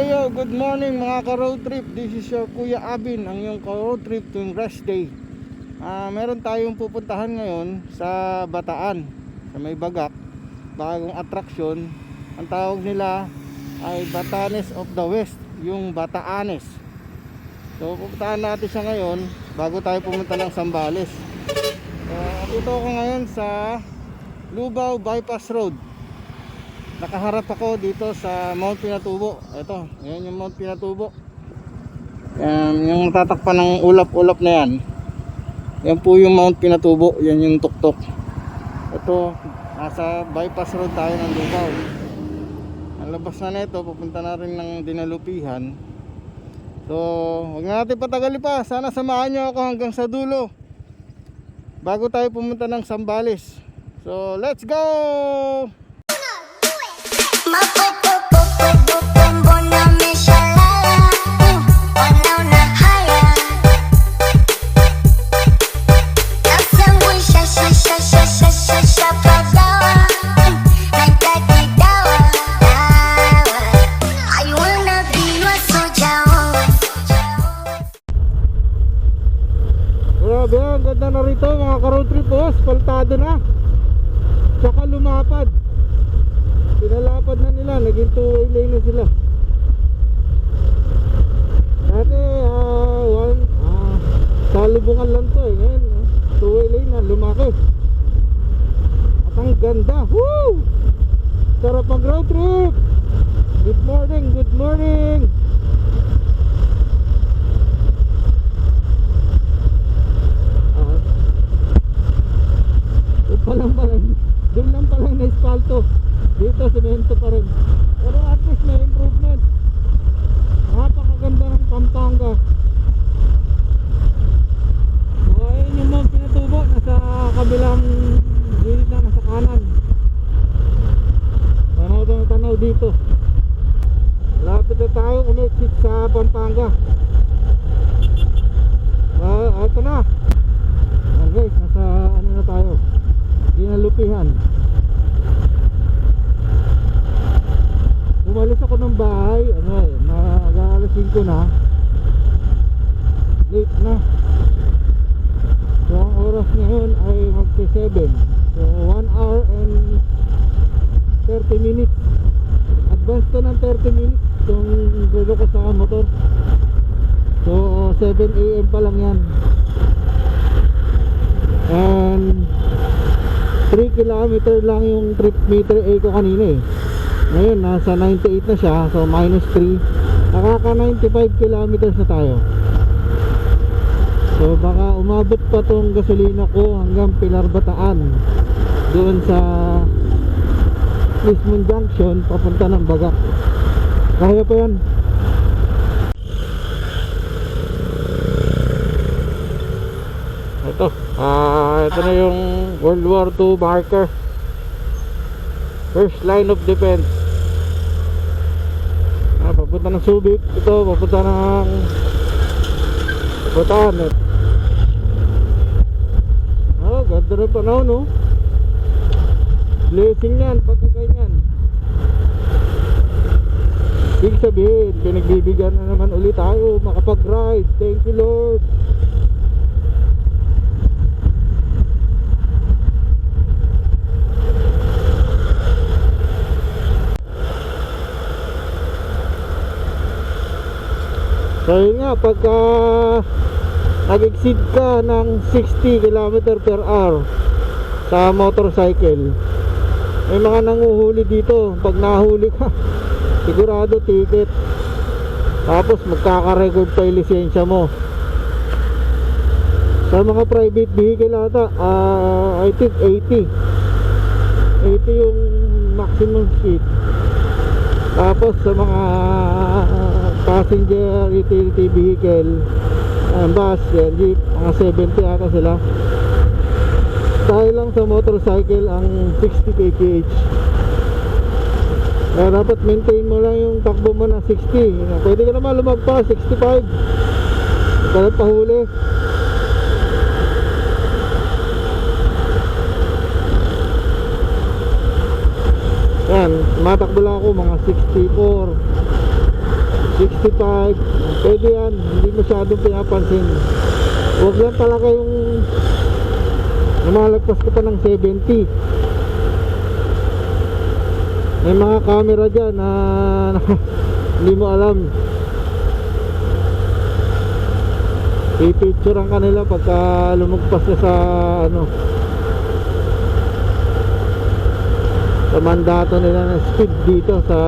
Good morning mga ka-road trip. This is your Kuya Abin, ang iyong ka-road trip tuwing rest day. Meron tayong pupuntahan ngayon sa Bataan, sa may Bagak. Bagong atraksyon. Ang tawag nila ay Batanes of the West, yung Bataanes. So pupuntahan natin siya ngayon bago tayo pumunta ng Zambales. Dito ako ngayon sa Lubao Bypass Road. Nakaharap ako dito sa Mount Pinatubo. Ito, yan yung Mount Pinatubo. Yung tatakpan ng ulap-ulap na yan. Yan po yung Mount Pinatubo. Yan yung tuktok. Ito, nasa bypass road tayo ng Lubao. Ang labas na nito, pupunta na rin ng Dinalupihan. So, huwag na natin patagali pa. Sana samahan nyo ako hanggang sa dulo bago tayo pumunta ng Zambales. So, let's go! Grabe, ang ganda na rito mga ka-road trip. Asfaltado na, tsaka lumapad. Pinalapad na nila, naging two-way lane na sila. Dati salubungan lang to eh. Ngayon two-way lane na, lumaki. At ang ganda. Woo! Sarap ang road trip. Good morning, good morning. Doon lang pala na espalto. Dito semento pa rin. Pero at least may improvement. Napakaganda ng Pampanga. So ayun yung Mount Pinatubo, nasa kabilang gilid na, nasa kanan. Tanaw dito. Lapit na tayo umexit sa Pampanga. Ito na. Guys, nasa ano na tayo, Dinalupihan. Umalis ako ng bahay, mag-alas 5 na. Late na. So ang oras ngayon ay magsi-7. So 1 hour and 30 minutes. Advance to ng 30 minutes kung relo ko sa motor. So 7 AM pa lang yan. And 3 kilometer lang yung trip meter A ko kanina eh. Ngayon nasa 98 na siya, so minus 3. Nakaka 95 kilometers na tayo. So baka umabot pa tong gasolina ko hanggang Pilar Bataan, doon sa Lismon Junction papunta ng Bagak. Kaya pa yan. Ito na yung World War II marker, first line of defense. Papunta ng Subic. Ito papunta ng Bataan. Ganda rin panahon, no? Blessing yan pagka ganyan. Ibig sabihin, pinagbibigyan na naman ulit tayo makapag-ride. Thank you Lord. So yun nga, pagka nag-exceed ka ng 60 km per hour sa motorcycle, may mga nanguhuli dito. Pag nahuli ka, sigurado ticket. Tapos magkaka-record pa yung lisensya mo. Sa mga private vehicle ata, I think 80 yung maximum speed. Tapos sa mga passenger utility vehicle, bus, jeep, mga 70 ata sila. Tayo lang sa motorcycle ang 60 kph. Kaya dapat maintain mo lang yung takbo mo na 60. Pwede ka naman lumagpas 65. Kaya pahuli. Yan, matakbo lang ako mga 64. 65, pwede yan, hindi masyadong pinapansin. Huwag lang talaga yung lumalagpas ka pa ng 70. May mga camera dyan na hindi mo alam, pipicturean ka nila pagka lumagpas ka sa sa mandato nila ng speed dito, sa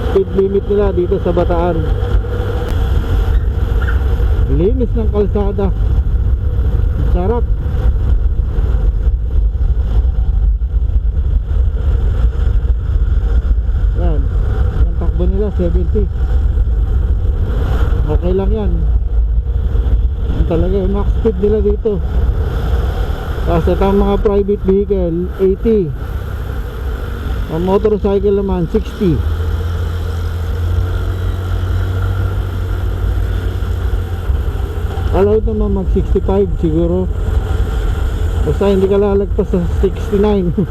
speed limit nila dito sa Bataan. Linis ng kalsada, sarap. Yan, ang takbo nila 70, okay lang yan. Yan talaga yung max speed nila dito. Tapos ito ang mga private vehicle 80, ang motorcycle naman 60. Allowed naman mag 65 siguro, basta hindi ka lalagpas sa 69.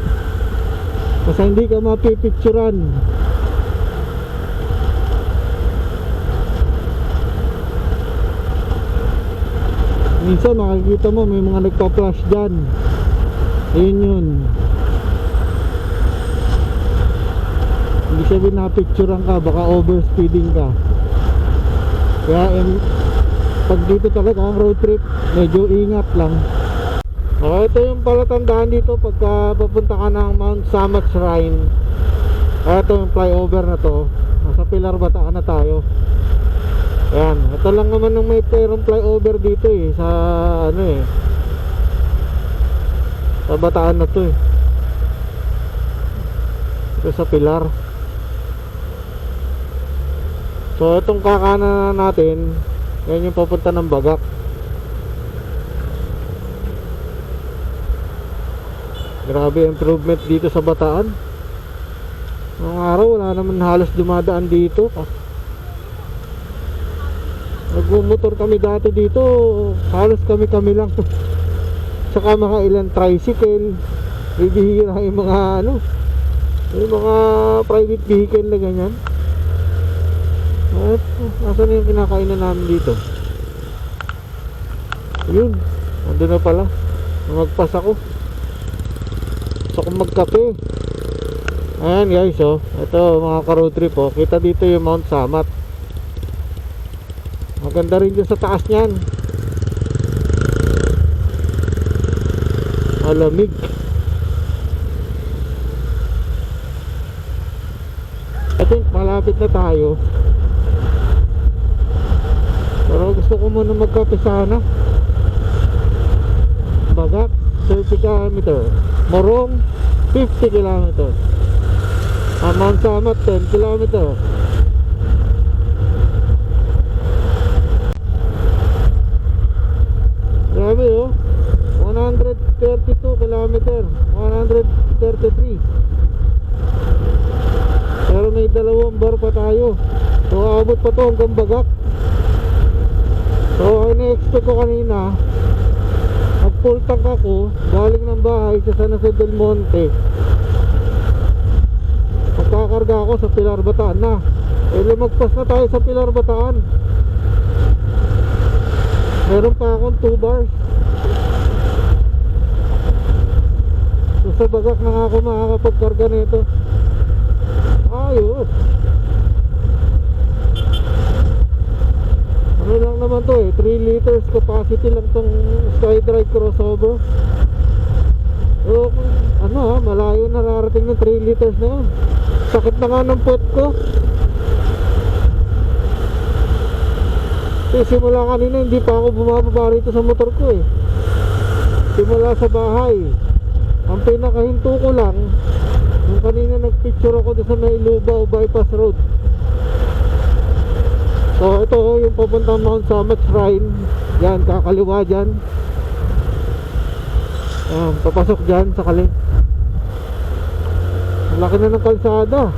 basta hindi ka mapipicturan. Minsan makikita mo may mga nagpa-flash dyan, yun. Hindi sabihin na picturean ka, baka overspeeding ka. Kaya pag dito talaga ang road trip, medyo ingat lang. Ito yung palatandaan dito pagka papunta ka ng Mount Samat Shrine. Ito yung flyover na to, nasa Pilar Bataan na tayo. Ayan, ito lang naman ng may perong flyover dito sa sa Bataan na to ito sa Pilar. So itong kakanan natin, yan yung papunta ng Bagak. Grabe improvement dito sa Bataan. Ngayong araw wala naman halos dumadaan dito. Nagmumotor kami dati dito, halos kami lang. Saka mga ilang tricycle, bibihira yung mga yung mga private vehicle na ganyan. At nasa na yung kinakainan namin dito? Yun, ando na pala. Magpas ako. Gusto kong magkape. Ayan guys, ito mga ka-road trip, kita dito yung Mount Samat. Maganda rin dyan sa taas niyan, malamig. I think malapit na tayo, pero gusto ko muna magkape sana. Bagak 30 km, Morong 50 km, Mount Samat 10 km. Grabe 132 km, 133. Pero may 2 bar pa tayo, so abot pa to hanggang Bagak. So ina-expect ko kanina, nag full tank ako galing ng bahay sa San Jose del Monte, magkakarga ako sa Pilar Bataan na. Lumagpas na tayo sa Pilar Bataan, meron pa akong 2 bars. So sa Bagak na ako makakapagkarga nito. Ayos. Ano lang naman to 3 liters capacity lang tong SkyDrive crossover. So malayo nararating ng 3 liters na yun. Sakit na nga ng puwet ko. Simula kanina hindi pa ako bumababa rito sa motor ko simula sa bahay. Ang pinakahinto ko lang yung kanina nagpicture ako doon sa may Lubao Bypass Road. So ito yung papuntang Mount Samat Shrine. Yan, kakaliwa dyan. Papasok dyan sa kali. Ang laki na ng kalsada.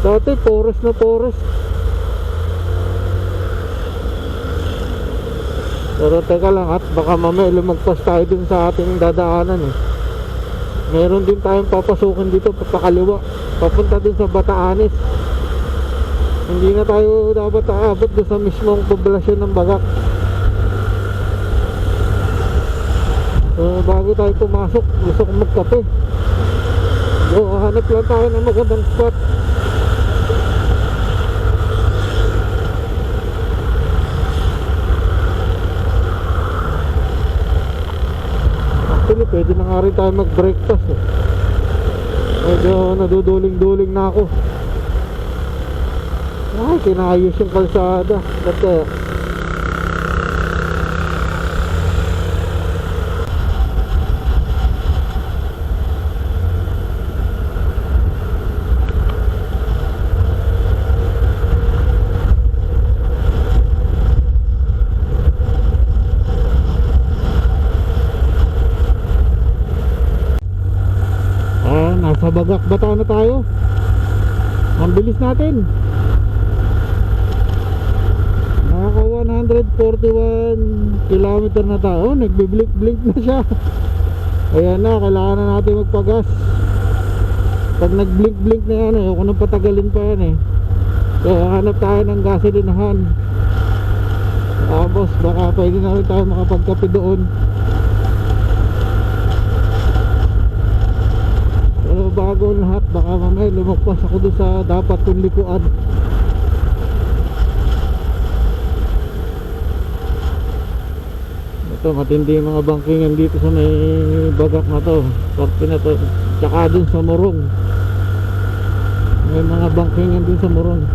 Dati forest na forest. Pero teka lang, at baka mamaya lumagpas tayo dun sa ating dadaanan Meron din tayong papasukin dito papakaliwa, papunta dun sa Batanes. Hindi na tayo dapat aabot dun sa mismong poblasyon ng Bagak. So bago tayo pumasok, gusto kong magkape. So hanap lang tayo ng magandang spot. Actually pwede na nga rin tayo mag breakfast eh. Medyo naduduling-duling na ako. Ay, kinayos yung kalsada. Ba't kaya? Nasa Bagak Bata na tayo. Ang bilis natin. Naka 141 kilometer na tayo. Nagbiblink-blink na siya. Ayan na, kailangan na natin magpagas. Pag nagblink-blink na yan, ayoko nang patagalin pa yan eh. So hanap tayo ng gasolinahan. Tapos baka pwede na rin tayo makapagkape doon. Pero bago lahat, baka mamaya lumagpas ako doon sa dapat kong likuan. Ito, matindi yung mga bangkingan dito sa may Bagak na to, parte na to. Tsaka dun sa Morong, may mga bangkingan din sa Morong.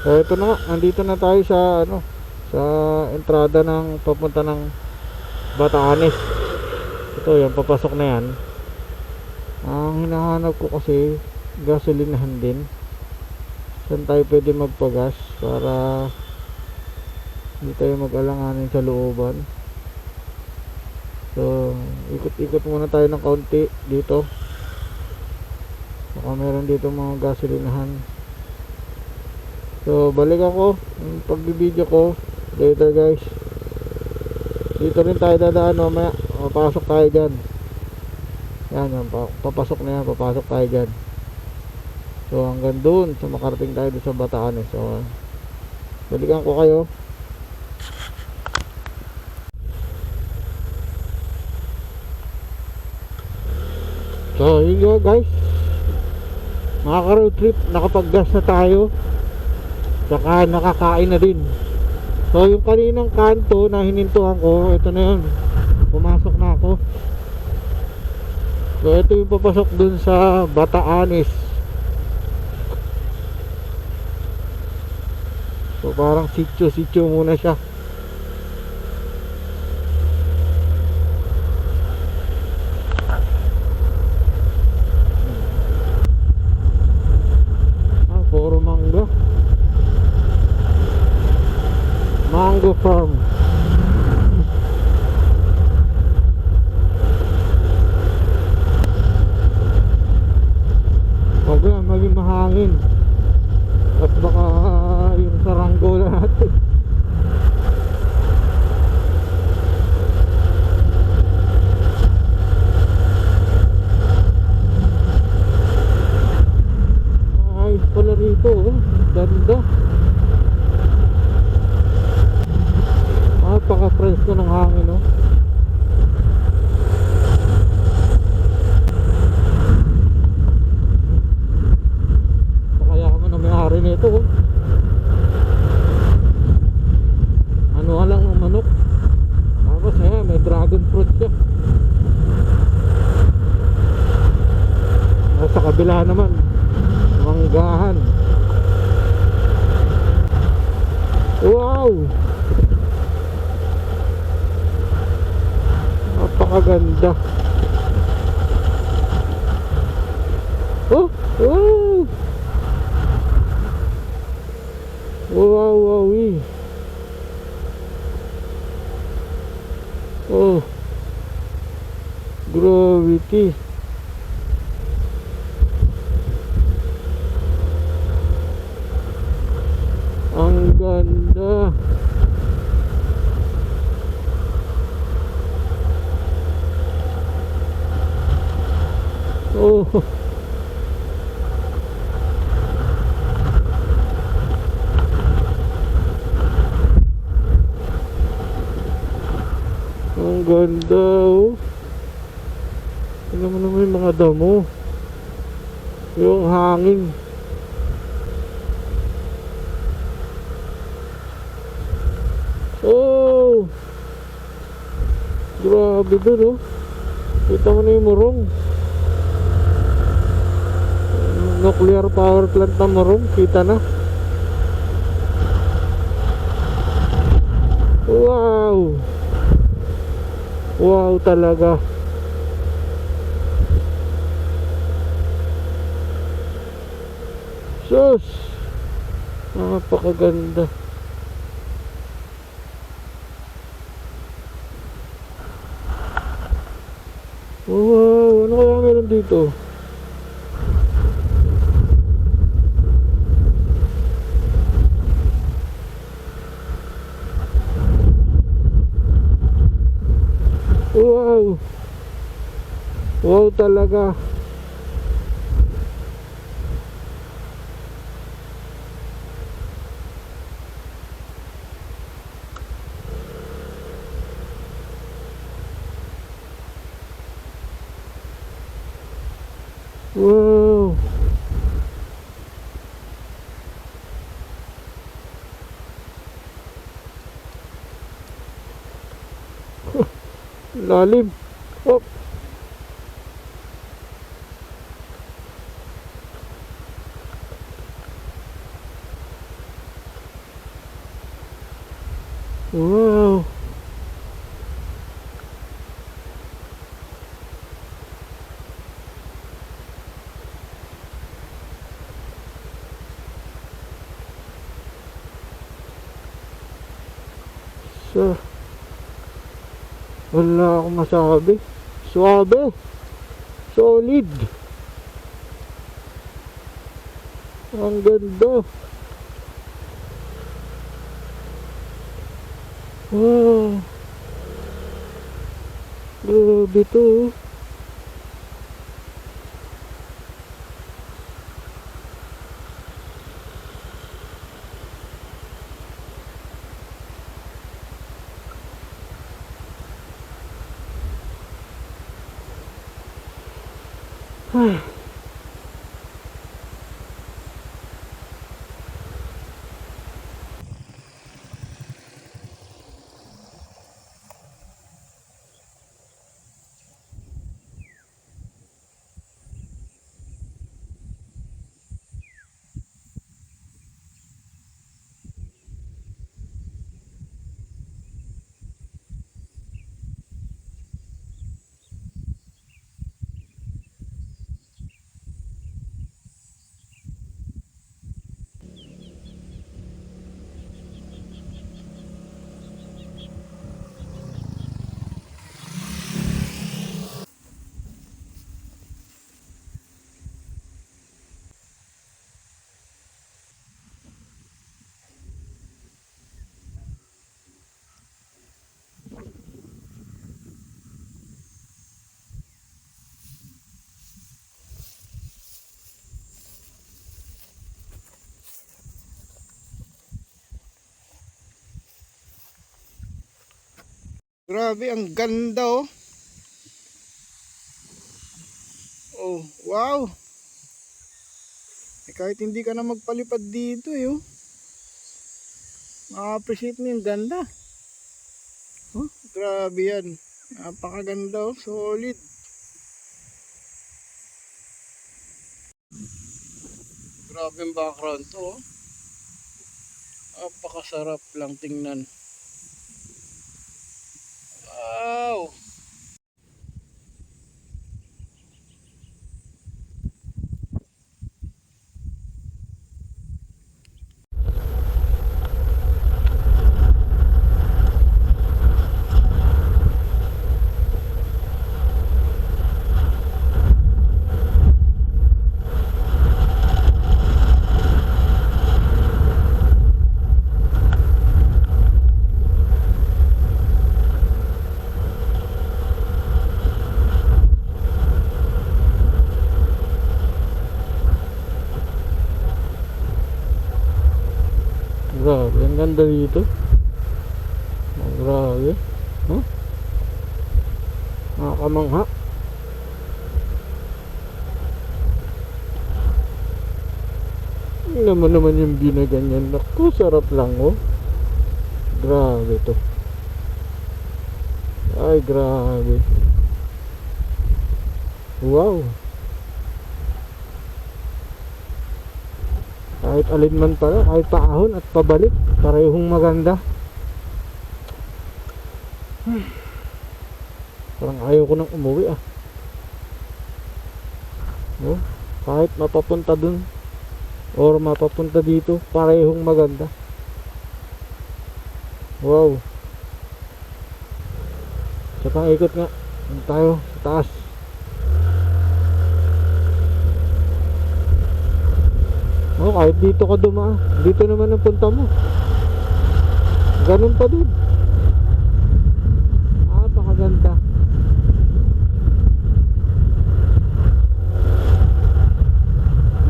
So ito na nga, nandito na tayo sa sa entrada ng papunta ng Batanes. Ito, yung papasok na yan. Ang hinahanap ko kasi gasolinahan din. Saan tayo pwede magpagas para hindi tayo mag-alanganin sa looban. So ikot-ikot muna tayo ng kaunti dito. Baka meron dito mga gasolinahan. So balik ako yung pagbibideo ko later guys. Dito rin tayo dadaan mamaya. Papasok tayo dyan. Yan, papasok na yan. Papasok tayo dyan. So hanggang dun sa makarating tayo dun sa Batanes. So balikan ko kayo. So yun yun guys, makaka-road trip, nakapag-gas na tayo, saka nakakain na din. So yung kaninang kanto na hinintuan ko, ito na yun, pumasok na ako. So ito yung papasok dun sa Batanes. So parang sityo muna siya. Puro mango farm. Wag lang maging mahangin at baka yung saranggola natin. Ayos pala rito, oh. Ganda. Napaka-fresh ng hangin, oh. Kaya mo na may-ari nito, oh. Ano lang ng manok. Tapos ayan, may dragon fruit siya. Sa kabila naman, manggahan. Wow! Napakaganda. Oh! Wow! Wow, wow, oh! Gravity. Ang ganda. Oh, ang ganda oh. Tingnan mo naman yung mga damo. Yung hangin. Oh! Grabe dun oh. Kita mo na yung Morong. Nuclear power plant na Morong. Kita na. Wow! Wow talaga. Sus! Napakaganda. Wow! Ano kaya meron dito? Wow! Wow talaga. Wow! Lalim. Oh. Wow. So, wala akong masabi. Suabe. Solid. Ang ganda. Wow. Grabe to. Ay. Grabe, ang ganda oh. Oh, wow. Kahit hindi ka na magpalipad dito oh. Ma-appreciate mo yung ganda. Oh, grabe yan. Napakaganda oh, solid. Grabe yung background to oh. Napakasarap lang tingnan. Wow. Grabe, ang ganda dito. Grabe. Huh? Nakakamangha. Tingnan mo naman yung view na ganyan. Naku, sarap lang oh. Grabe to. Ay, grabe. Wow. Kahit alin man pala, kahit paahon at pabalik, parehong maganda. Parang ayaw ko nang umuwi ah. No? Kahit mapapunta dun or mapapunta dito, parehong maganda. Wow. Sa pang-ikot nga, tayo sa taas. Oh, kahit dito ka dumaan, dito naman ang punta mo. Ganun pa din. Napakaganda.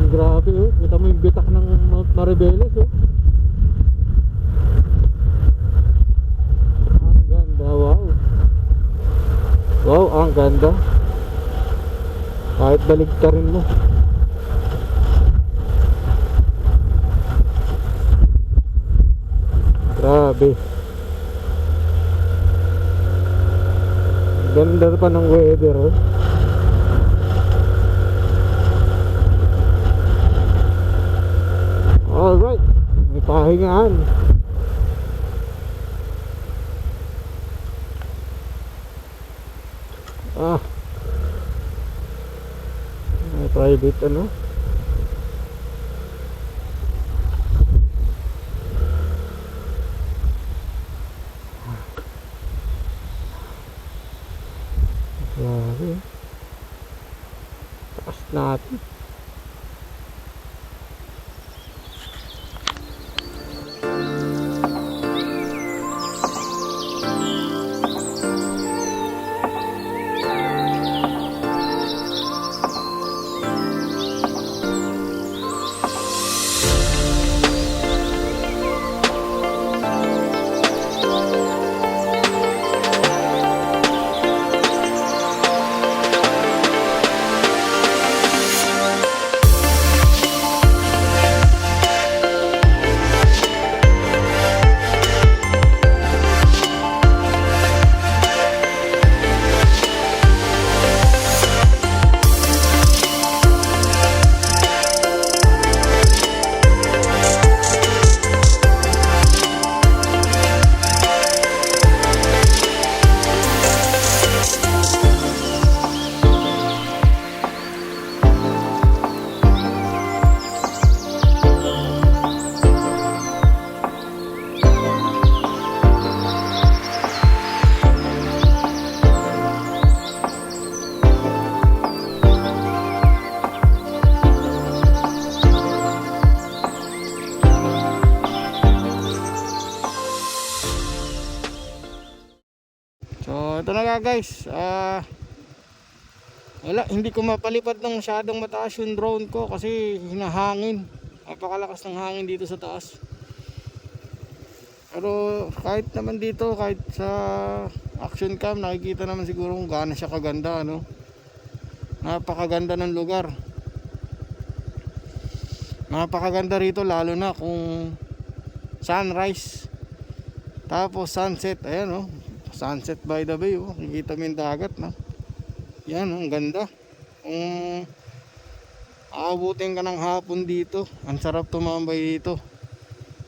Grabe oh, kita mo yung bitak ng Mount Maribeles oh. Ang ganda, wow. Wow, ang ganda. Kahit baligtarin mo. Grabe. Ganda pa ng weather oh. Alright, may pahingaan. May private ano. Grabe. Taas natin. So ito na nga guys, wala, hindi ko mapalipad ng masyadong mataas yung drone ko kasi hinahangin. Napakalakas ng hangin dito sa taas. Pero kahit naman dito, kahit sa action cam, nakikita naman siguro kung gaano siya kaganda, ano. Napakaganda ng lugar. Napakaganda rito lalo na kung sunrise tapos sunset. Ayan oh, sunset by the bay oh. Nakikita mo yung dagat na. Yan oh, ang ganda. Kung aabutin ka ng hapon dito, ang sarap tumambay dito.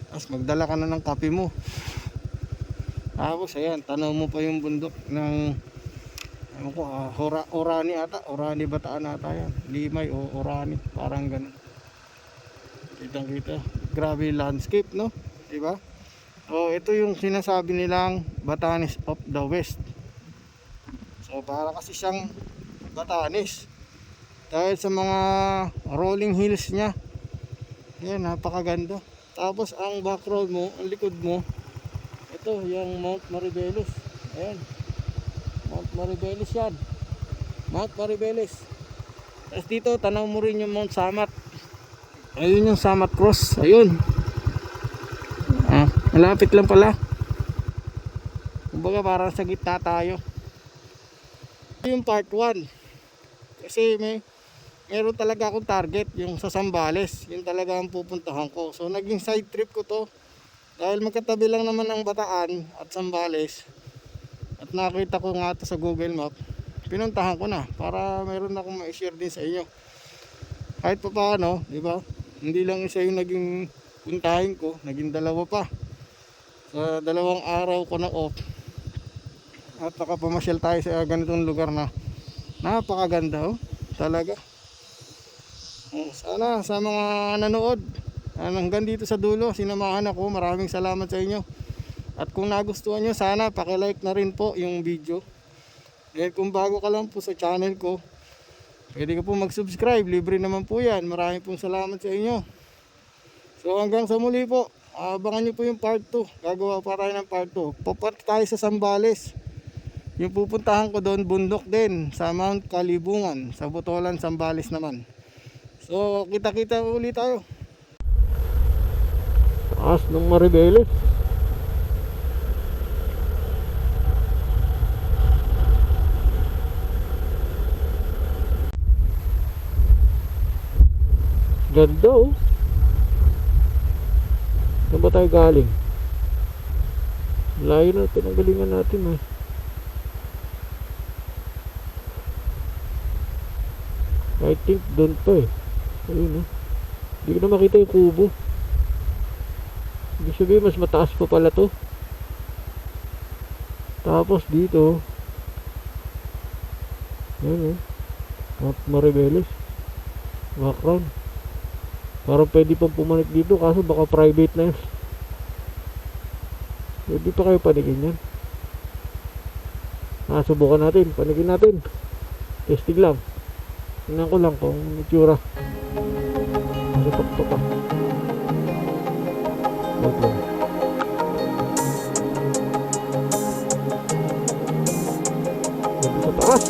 Tapos magdala ka na ng kape mo. Tapos ayan, tanaw mo pa yung bundok ng Orani ata, Orani Bataan ata yan. Limay o Orani, parang ganun. Kitang kita. Grabe landscape no, diba? So ito yung sinasabi nilang Batanes of the West. So para kasi siyang Batanes dahil sa mga rolling hills niya. Yan, napakaganda. Tapos ang background mo, ang likod mo, ito yung Mount Maribeles. Ayan, Mount Maribeles yan, Mount Maribeles. Tapos dito tanaw mo rin yung Mount Samat. Ayun yung Samat Cross. Ayun, Malapit lang pala. Kumbaga parang sa gitna tayo. Ito yung part 1. Kasi meron talaga akong target, yung sa Zambales. Yun talaga ang pupuntahan ko. So naging side trip ko to. Dahil magkatabi lang naman ng Bataan at Zambales. At nakita ko nga ito sa Google Map. Pinuntahan ko na para meron akong ma-share din sa inyo. Kahit pa paano, di ba? Hindi lang isa yung naging puntahin ko, naging dalawa pa. Sa 2 araw ko na off. At nakapamasyal tayo sa ganitong lugar na napakaganda, oh. Talaga. Sana sa mga nanood hanggang dito sa dulo, sinamahan ako. Maraming salamat sa inyo. At kung nagustuhan nyo, sana paki-like na rin po yung video. Dahil kung bago ka lang po sa channel ko, pwede ka po mag-subscribe. Libre naman po yan. Maraming pong salamat sa inyo. So hanggang sa muli po, abangan nyo po yung part 2. Gagawa pa tayo ng part 2. Papunta tayo sa Zambales. Yung pupuntahan ko doon, bundok din sa Mount Kalibungan, sa Botolan, Zambales naman. So kita-kita ulit tayo. Taas ng Maribeles. Ganda, oh. Saan ba tayo galing? Layo na, pinanggalingan natin, eh. I think doon pa, eh. Ayun, oh. Hindi ko na makita yung kubo. Ibig sabihin mas mataas pa pala to. Tapos dito, ayun, oh, Mount Maribeles background. Parang pwede pang pumanik dito, kaso baka private na yun. Pwede pa kayo panigin yan. Subukan natin, panigin natin. Testing lang. Tingnan ko lang kung itsura. Tutok-tutok. Wait lang. Dito sa taas.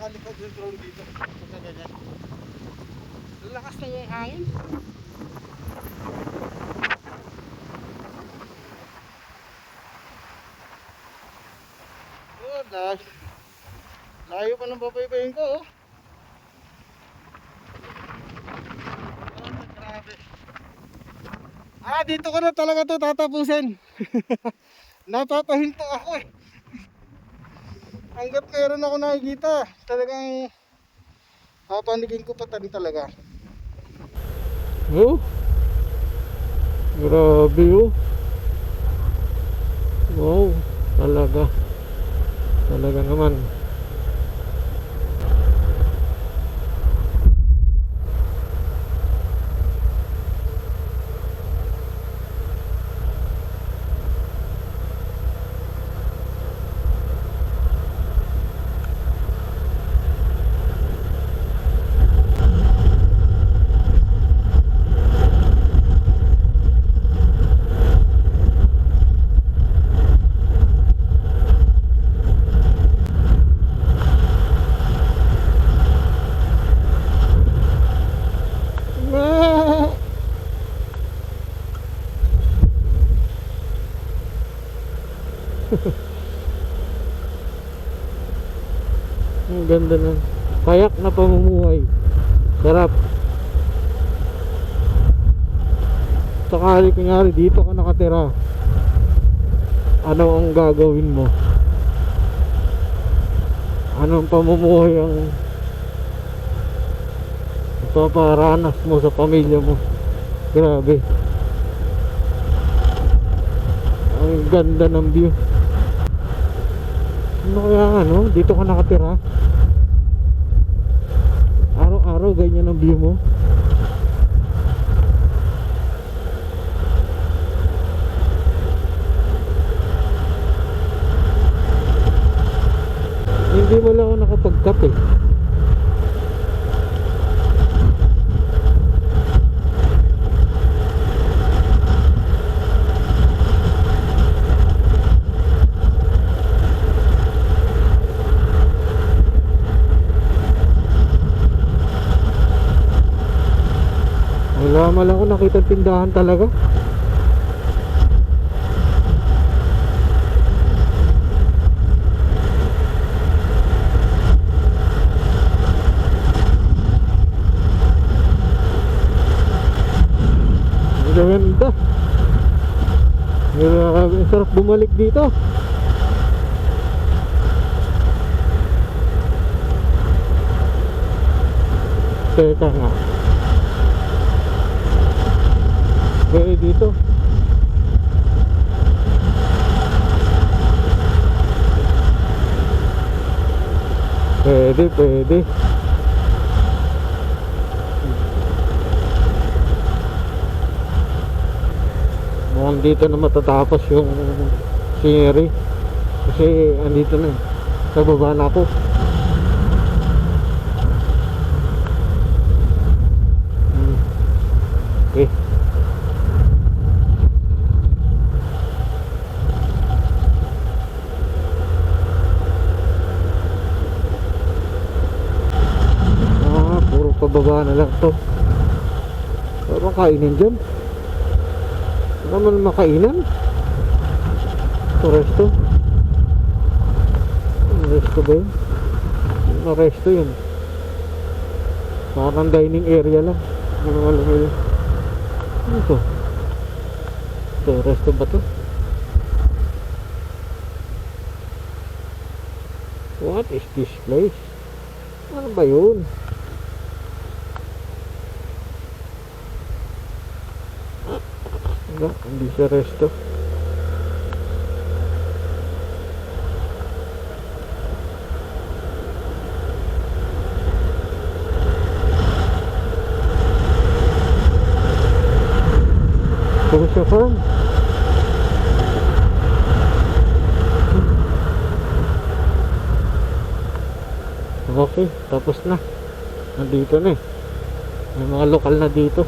makakalipad yung drone dito pagka ganyan. Lakas na yung hangin. Oh gosh, layo pa ng papaypayin ko, oh. Grabe. Dito ko na talaga to tatapusin. Napapahinto ako eh. Hanggat meron ako nakikita, talagang papanigin ko pa talaga. Oh, grabe oh. Wow. Talaga naman. Ang ganda ng payak na pamumuhay. Sarap. Sakali kunyari dito ka nakatira, ano ang gagawin mo? Anong pamumuhay ang ipaparanas mo sa pamilya mo? Grabe. Ang ganda ng view. Ano kaya dito ka nakatira? Araw-araw ganyan ang view mo. Hindi mo lang ako nakapagkape. Wala man lang ako nakita tindahan talaga. Ganda. Grabe, sarap bumalik dito. Teka nga. Gaya dito. Pwede. Mukhang dito na matatapos yung scenery. Kasi andito na eh. Sa baba na ako. Okay. Puro pababa na lang to. Parang kainin dyan. Ano naman makainan? Ito resto. Resto ba yun? Resto yun. Parang dining area lang. Ano alam mo yun? Ano to? Ito resto ba to? What is this place? Ano ba yun? Hindi siya resto. Ito siya farm. Okay, tapos na. Nandito na eh. May mga lokal na dito.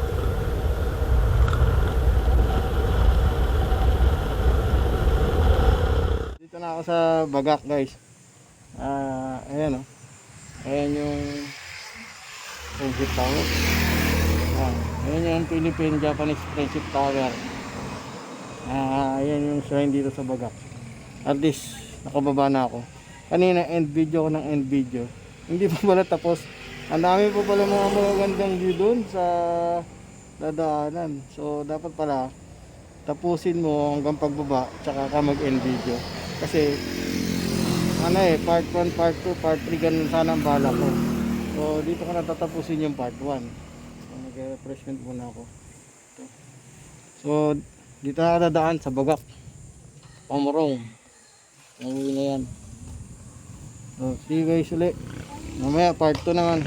Sa Bagak guys. Ayan ayan yung Friendship Tower. Ayan yung Philippine Japanese Friendship Tower. Ayan yung shrine dito sa Bagak. At least nakababa na ako. Kanina end video ko ng end video. Hindi pa pala tapos. Ang dami pa pala mga magagandang view doon sa dadaanan. So dapat pala tapusin mo hanggang pagbaba tsaka ka mag end video. Kasi part 1, part 2, part 3 ganun sana ang bala ko. So dito ko natatapusin yung part 1. So mag-refreshment muna ako. So dito na dadaan sa Bagak, Pamorong. Nauwi na yan. So, see you guys ulit. Mamaya part 2 naman.